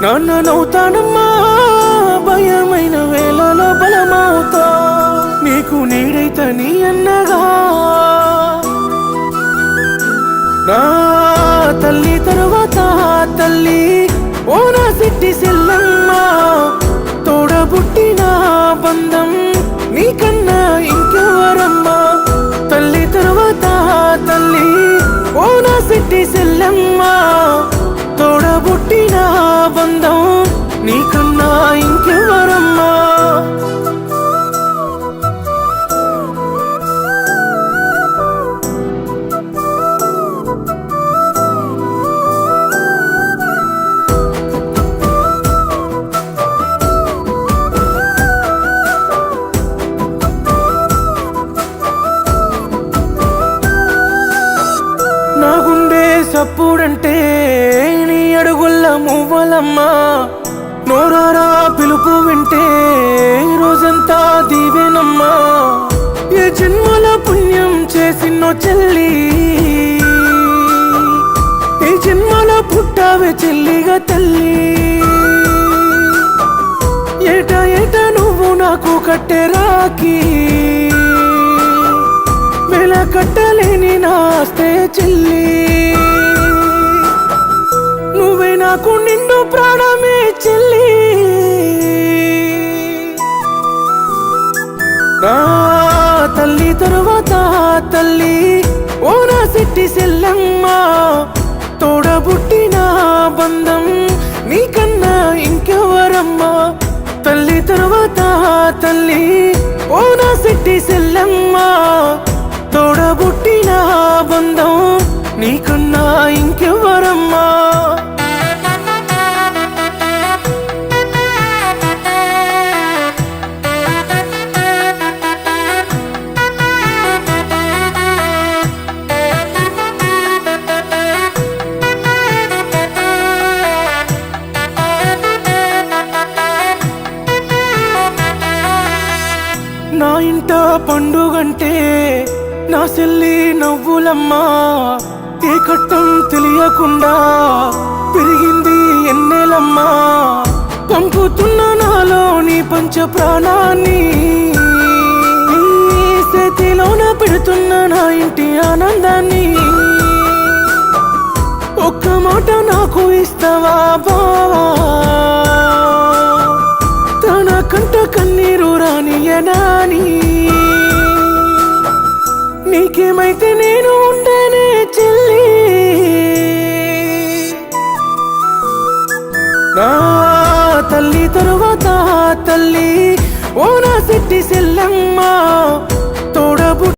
నాన్ననవుతానమ్మా భయమైన వేళలో బలమవుతా నీకు నీడైతే నీ అన్నగా నా తల్లి తరువాత తల్లి ఓ నా సిట్టి సెల్లమ్మ తోడబుట్టిన బంధం నీకన్నా ఇంకెవరమ్మా తల్లి తరువాత తల్లి ఓ నా సిట్టి సెల్లమ్మ తోడబుట్టిన బంధం నీకన్నా ఇంకెవరమ్మా నా గుండె సప్పుడంటే నీ అడుగుల్ల మువ్వలమ్మా నోరారా పిలుపు వింటే రోజంతా దీవెనమ్మా ఏ జన్మల పుణ్యం చేసినో చెల్లి ఏ జన్మల పుట్టావే చెల్లిగా తల్లి ఏటా ఏటా నువ్వు నాకు కట్టే రాఖీ వెల కట్టలేని నాస్తే చెల్లి నువ్వే నాకు నిన్ను ప్రాణమే చెల్లి నా తల్లి తరువాత తల్లి ఓ నా సిట్టి సెల్లమ్మ తోడబుట్టిన బంధం నీకన్నా ఇంకెవరమ్మా తల్లి తరువాత తల్లి ఓ నా సిట్టి సెల్లమ్మ తోడబుట్టిన బంధం నీకన్నా ఇంకెవరమ్మా నా ఇంట పండుగంటే నా చెల్లి నవ్వులమ్మా ఏ కట్టం తెలియకుండా పెరిగింది ఎన్నెలమ్మా పంపుతున్న నాలోని పంచ ప్రాణాన్ని చేతిలోన పెడుతున్న నా ఇంటి ఆనందాన్ని ఒక్క మాట నాకు ఇస్తావా బావా తన కంట కన్నీరు రానియనాని నీకేమైతే నేను ఉండేనే చెల్లి నా తల్లి తరువాత